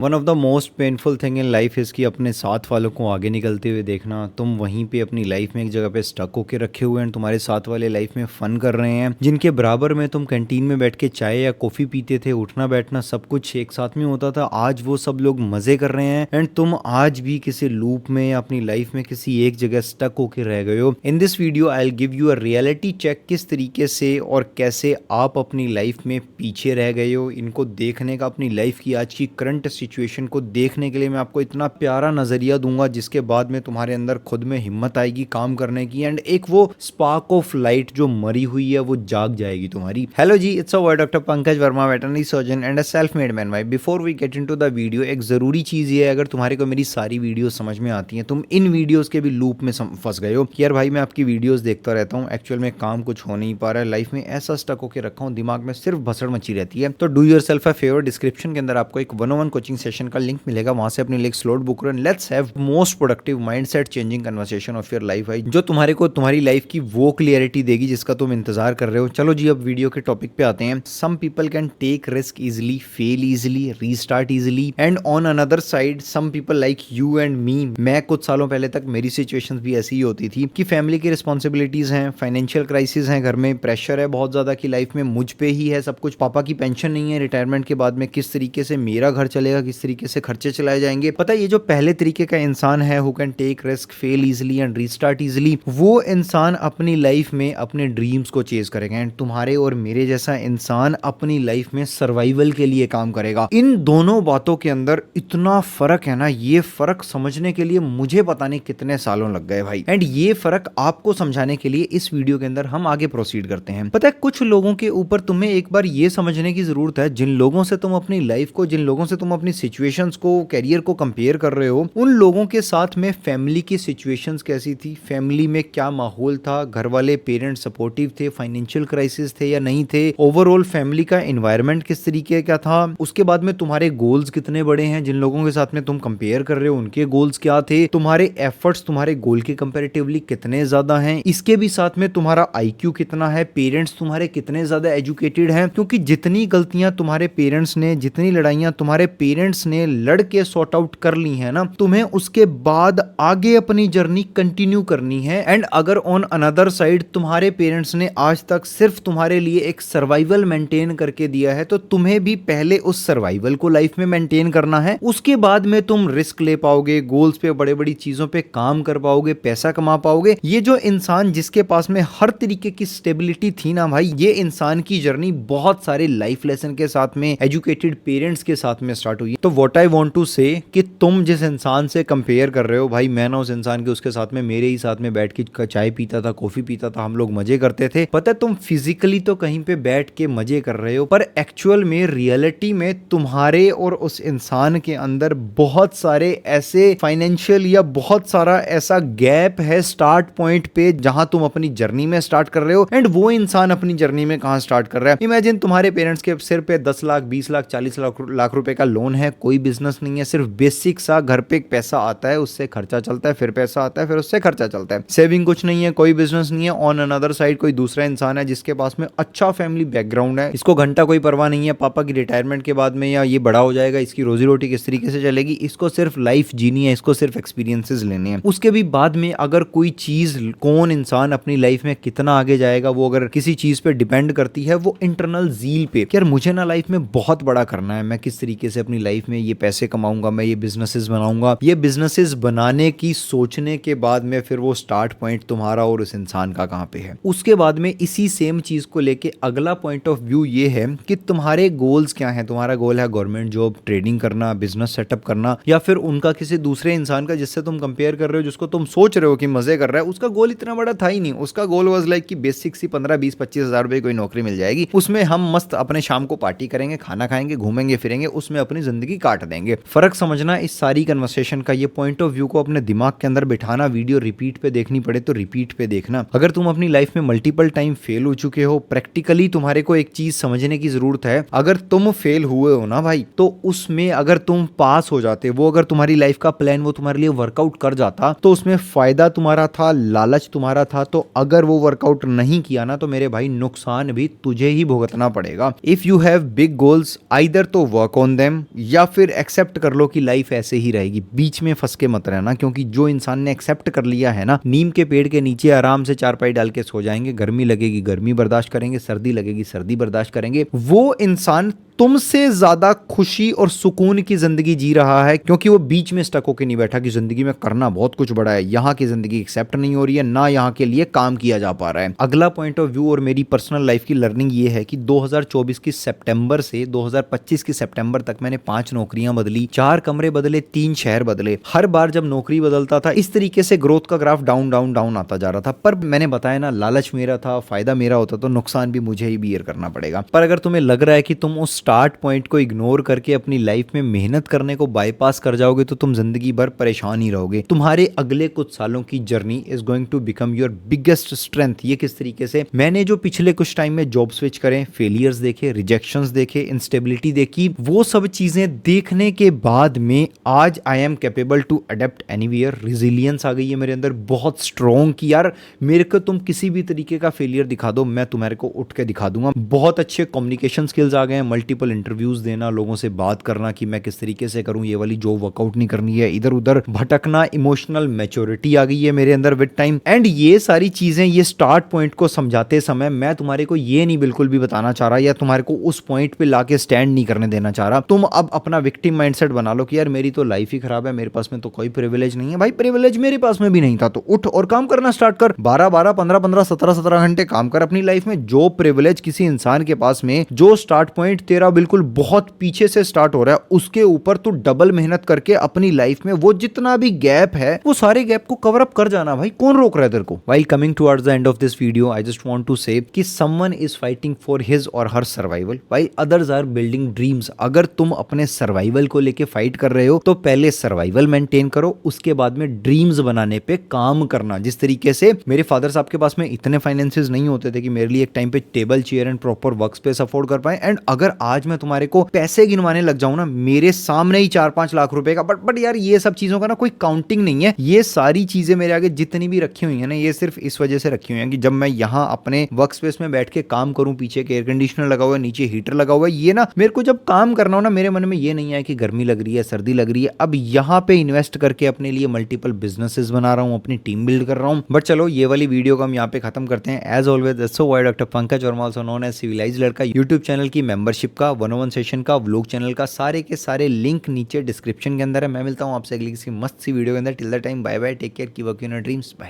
One of the most painful thing in life is कि अपने साथ वालों को आगे निकलते हुए देखना। तुम वहीं पे अपनी लाइफ में एक जगह पे स्टक होके रखे हुए हैं, तुम्हारे साथ वाले लाइफ में फ़न कर रहे हैं, जिनके बराबर में तुम कैंटीन में बैठ के चाय या कॉफ़ी पीते थे, उठना बैठना सब कुछ एक साथ में होता था। आज वो सब लोग मज़े कर रहे हैं एंड तुम आज भी किसी लूप में अपनी लाइफ में किसी एक जगह स्टक होके रह गए हो। In this video I will give you a reality check किस तरीके से और कैसे आप अपनी लाइफ में पीछे रह गए हो। इनको देखने का, अपनी लाइफ की आज की करंट सिचुएशन को देखने के लिए मैं आपको इतना प्यारा नजरिया दूंगा जिसके बाद में तुम्हारे अंदर खुद में हिम्मत आएगी काम करने की एंड एक वो स्पार्क ऑफ लाइट जो मरी हुई है वो जाग जाएगी तुम्हारी। हेलो जी, it's our doctor Pankaj Verma, veterinary surgeon and a self made man. भाई before we get into the video, एक जरूरी चीज ये है, अगर तुम्हारे को मेरी सारी वीडियो समझ में आती हैं, तुम इन वीडियोस के भी लूप में फंस गए हो कि यार भाई मैं आपकी वीडियोस देखता रहता हूँ, एक्चुअल में काम कुछ हो नहीं पा रहा है, लाइफ में ऐसा स्टक होकर रखा हूँ, दिमाग में सिर्फ भसड़ मची रहती है, तो do yourself a favour. Description के अंदर आपको एक 101 कोचिंग सेशन का लिंक मिलेगा, वहां से अपने लिए स्लॉट बुक करो। Let's have most productive mindset changing conversation of your life, भाई जो तुम्हारे को तुम्हारी लाइफ की वो क्लियरिटी देगी जिसका तुम इंतजार कर रहे हो। चलो जी, अब वीडियो के टॉपिक पे आते हैं। Some people can take risk easily, fail easily, restart easily and on another side some people like you and me. मैं कुछ सालों पहले तक मेरी सिचुएशंस भी ऐसी ही होती थी कि फैमिली की रिस्पॉन्सिबिलिटीज हैं, फाइनेंशियल क्राइसिस हैं, घर में प्रेशर है बहुत ज्यादा कि लाइफ में मुझ पे ही है सब कुछ, पापा की पेंशन नहीं है, रिटायरमेंट के बाद में किस तरीके से मेरा घर चलेगा, किस तरीके से खर्चे चलाए जाएंगे। पता है, ये जो पहले तरीके का इंसान है who can take risk, fail easily and restart easily, वो इंसान अपनी लाइफ में अपने ड्रीम्स को चेज करेगा एंड तुम्हारे और मेरे जैसा इंसान अपनी लाइफ में सर्वाइवल के लिए काम करेगा। इन दोनों बातों के अंदर इतना फर्क है ना, ये फर्क समझने के लिए मुझे पता नहीं कितने सालों लग गए भाई, एंड ये फर्क आपको समझाने के लिए इस वीडियो के अंदर हम आगे प्रोसीड करते हैं। पता है, कुछ लोगों के ऊपर तुम्हें एक बार ये समझने की जरूरत है, जिन लोगों से तुम अपनी लाइफ को, जिन लोगों से तुम अपनी सिचुएशंस को, कैरियर को कंपेयर कर रहे हो, उन लोगों के साथ में फैमिली की सिचुएशंस कैसी थी, फैमिली में क्या माहौल था, घर वाले पेरेंट्स सपोर्टिव थे, फाइनेंशियल क्राइसिस थे या नहीं थे, ओवरऑल फैमिली का एनवायरनमेंट किस तरीके का था, उसके बाद में तुम्हारे गोल्स कितने बड़े हैं, जिन लोगों के साथ में तुम कंपेयर कर रहे हो उनके गोल्स क्या थे, तुम्हारे एफर्ट्स तुम्हारे गोल के कंपैरेटिवली कितने ज्यादा हैं, इसके भी साथ में तुम्हारा आईक्यू कितना है, पेरेंट्स तुम्हारे कितने ज्यादा एजुकेटेड हैं, क्योंकि जितनी गलतियां तुम्हारे पेरेंट्स ने, जितनी लड़ाइयां तुम्हारे पेरेंट्स ने लड़ के सॉर्ट आउट कर ली है ना, तुम्हें उसके बाद आगे अपनी जर्नी कंटिन्यू करनी है। एंड अगर ऑन अनदर साइड तुम्हारे पेरेंट्स ने आज तक सिर्फ तुम्हारे लिए एक सर्वाइवल मेंटेन करके दिया है, तो तुम्हें भी पहले उस सर्वाइवल को लाइफ में मेंटेन करना है, उसके बाद में तुम रिस्क ले पाओगे, गोल्स पे, बड़े बड़ी चीजों पे काम कर पाओगे, पैसा कमा पाओगे। ये जो इंसान जिसके पास में हर तरीके की स्टेबिलिटी थी ना भाई, ये इंसान की जर्नी बहुत सारे लाइफ लेसन के साथ में, एजुकेटेड पेरेंट्स के साथ में स्टार्ट हुई। तो what I want to say कि तुम जिस इंसान से कंपेयर कर रहे हो भाई, मैं ना उस इंसान के, उसके साथ में, मेरे ही साथ में बैठ के चाय पीता था, कॉफी पीता था, हम लोग मजे करते थे। पता है, तुम फिजिकली तो कहीं पे बैठ के मजे कर रहे हो, पर एक्चुअल में, रियलिटी में तुम्हारे और उस इंसान के अंदर बहुत सारे ऐसे फाइनेंशियल या बहुत सारा ऐसा गैप है स्टार्ट पॉइंट पे जहां तुम अपनी जर्नी में स्टार्ट कर रहे हो एंड वो इंसान अपनी जर्नी में कहां स्टार्ट कर रहा है। इमेजिन तुम्हारे पेरेंट्स के सिर पे 10 लाख, 20 लाख, 40 लाख रुपए का लोन है, कोई बिजनेस नहीं है, सिर्फ बेसिक सा घर पे एक पैसा आता है, उससे खर्चा चलता है, फिर पैसा आता है, फिर उससे खर्चा चलता है, सेविंग कुछ नहीं है, कोई बिजनेस नहीं है। ऑन अनदर साइड कोई दूसरा इंसान है जिसके पास में अच्छा फैमिली बैकग्राउंड है, इसको घंटा कोई परवाह नहीं है पापा की रिटायरमेंट के बाद में, या ये बड़ा हो जाएगा, इसकी रोजी रोटी किस तरीके से चलेगी, इसको सिर्फ लाइफ जीनी है, इसको सिर्फ एक्सपीरियंसेस लेने हैं। उसके भी बाद में अगर कोई चीज, कौन इंसान अपनी लाइफ में कितना आगे जाएगा, वो अगर किसी चीज पे डिपेंड करती है, वो इंटरनल जील पे, यार मुझे ना लाइफ में बहुत बड़ा करना है, मैं किस तरीके से अपनी लाइफ में ये पैसे कमाऊंगा, मैं ये बिजनेसेस बनाऊंगा, ये बिजनेसेस बनाने की सोचने के बाद में फिर वो स्टार्ट पॉइंट तुम्हारा और उस इंसान का कहां पे है। उसके बाद में इसी सेम चीज को लेके अगला पॉइंट ऑफ व्यू ये है कि तुम्हारे गोल्स क्या है। तुम्हारा गोल है गवर्नमेंट जॉब, ट्रेडिंग करना, बिजनेस सेटअप करना, या फिर उनका किसी दूसरे इंसान का जिससे तुम कंपेयर कर रहे हो, जिसको तुम सोच रहे हो कि मजे कर रहा है, उसका गोल इतना बड़ा था ही नहीं। उसका गोल वाज लाइक कि बेसिक सी 15, 20, 25 हजार रुपए कोई नौकरी मिल जाएगी, उसमें हम मस्त अपने शाम को पार्टी करेंगे, खाना खाएंगे, घूमेंगे फिरेंगे, उसमें अपनी जिंदगी काट देंगे। फर्क समझना इस सारी कन्वर्सेशन का, ये पॉइंट ऑफ व्यू को अपने दिमाग के अंदर बिठाना। वीडियो रिपीट पे देखनी पड़े तो रिपीट पे देखना। अगर तुम अपनी लाइफ में मल्टीपल टाइम फेल हो चुके हो, प्रैक्टिकली तुम्हारे को एक चीज समझने की जरूरत है, अगर तुम फेल हुए हो ना भाई, तो उसमें अगर तुम पास हो जाते, वो अगर तुम्हारी लाइफ का प्लान वो तुम्हारे लिए वर्कआउट कर जाता, तो उसमें फायदा तुम्हारा था, लालच तुम्हारा था। तो अगर वो वर्कआउट नहीं किया ना, तो मेरे भाई नुकसान भी तुझे ही भुगतना पड़ेगा। If you have big goals, either तो वर्क ऑन देम, या फिर एक्सेप्ट कर लो कि लाइफ ऐसे ही रहेगी। बीच में फंस के मत रहना, क्योंकि जो इंसान ने एक्सेप्ट कर लिया है ना, नीम के पेड़ के नीचे आराम से चारपाई डाल के सो जाएंगे, गर्मी लगेगी गर्मी बर्दाश्त करेंगे, सर्दी लगेगी सर्दी बर्दाश्त करेंगे, वो इंसान तुमसे ज्यादा खुशी और सुकून की जिंदगी जी रहा है, क्योंकि वो बीच में स्टक होकर नहीं बैठा कि जिंदगी में करना बहुत कुछ बड़ा है, यहाँ की जिंदगी एक्सेप्ट नहीं हो रही है, ना यहाँ के लिए काम किया जा पा रहा है। अगला पॉइंट ऑफ व्यू और मेरी पर्सनल लाइफ की लर्निंग ये है कि 2024 की सितंबर से 2025 की सितंबर तक मैंने 5 नौकरियां बदली, 4 कमरे बदले, 3 शहर बदले। हर बार जब नौकरी बदलता था इस तरीके से ग्रोथ का ग्राफ डाउन डाउन डाउन आता जा रहा था। पर मैंने बताया ना, लालच मेरा था, फायदा मेरा होता तो नुकसान भी मुझे ही बियर करना पड़ेगा। पर अगर तुम्हें लग रहा है कि तुम उस स्टार्ट पॉइंट को इग्नोर करके अपनी लाइफ में मेहनत करने को बाईपास कर जाओगे तो तुम जिंदगी भर परेशान ही रहोगे। तुम्हारे अगले कुछ सालों की journey is going to become your biggest strength. ये किस तरीके से, मैंने जो पिछले कुछ टाइम में जॉब स्विच करें, फेलियर्स देखे, रिजेक्शंस देखे, इंस्टेबिलिटी देखी, वो सब चीजें देखने के बाद में आज I am capable to adapt anywhere. Resilience आ गई है मेरे अंदर बहुत स्ट्रॉन्ग कि यार मेरे को तुम किसी भी तरीके का फेलियर दिखा दो, मैं तुम्हारे को उठ के दिखा दूंगा। बहुत अच्छे कम्युनिकेशन स्किल्स आ गए हैं, मल्टीपल इंटरव्यूज देना, लोगों से बात करना कि मैं किस तरीके से करूं, ये वाली जॉब वर्कआउट नहीं करनी है, इधर उधर भटकना, इमोशनल मैच्योरिटी आ गई है मेरे अंदर विद टाइम। एंड ये सारी चीजें, ये स्टार्ट पॉइंट को समझाते समय मैं तुम्हारे को ये नहीं बिल्कुल भी बताना चाह रहा या तुम्हारे को उस पॉइंट पे लाके स्टैंड नहीं करने देना चाह रहा। तुम अब अपना विक्टिम माइंडसेट बना लो कि यार मेरी तो लाइफ ही खराब है, मेरे पास में तो कोई प्रिविलेज नहीं है। भाई प्रिविलेज मेरे पास में भी नहीं था, तो उठ और काम करना स्टार्ट कर। 12-12, 15-15, 17-17 घंटे काम कर अपनी लाइफ में। जो प्रिविलेज किसी इंसान के पास में, जो स्टार्ट पॉइंट तेरा बिल्कुल बहुत पीछे से स्टार्ट हो रहा है, उसके ऊपर तू डबल मेहनत करके अपनी लाइफ में वो जितना भी गैप है वो सारे गैप को कवर अप कर जाना। भाई कौन रोक रहा है तेरे को। While coming towards the end of this video, I just want to say कि someone is fighting for his or her survival while others are building dreams. अगर तुम अपने सर्वाइवल को लेके फाइट कर रहे हो तो पहले सर्वाइवल मेंटेन करो, उसके बाद में ड्रीम्स बनाने पे काम करना। जिस तरीके से मेरे फादर साहब के पास में इतने फाइनेंसेस नहीं होते थे कि मेरे लिए एक टाइम पे table chair and proper work space afford कर पाए। एंड अगर आज मैं तुम्हारे को पैसे गिनवाने लग जाऊं ना, मेरे सामने ही 4-5 लाख रुपए का, बट यार ये सब चीजों का ना कोई काउंटिंग नहीं है। ये सारी चीजें मेरे आगे जितनी भी रखी हुई है ना, ये सिर्फ इस वजह से रखी हुई है कि जब मैं यहाँ अपने वर्क स्पेस में बैठ के काम करूं, पीछे के एयर कंडीशनर लगा हुआ है, नीचे हीटर लगा हुआ है, ये ना मेरे को जब काम करना हो ना, मेरे मन में ये नहीं है कि गर्मी लग रही है, सर्दी लग रही है। अब यहाँ पे इन्वेस्ट करके अपने लिए मल्टीपल बिजनेसेस बना रहा हूँ, अपनी टीम बिल्ड कर रहा हूँ। बट चलो ये वाली वीडियो को हम यहाँ पे खत्म करते हैं। As always so why doctor Pankaj Verma, also known as civilised लड़का, यूट्यूब चैनल की मेंबरशिप का, 101 सेशन का, व्लॉग चैनल का, सारे के सारे लिंक नीचे डिस्क्रिप्शन के अंदर है। मैं मिलता हूँ आपसे अगली किसी मस्त सी वीडियो के अंदर। Till the time bye bye, take care, keep working on your dreams, bye.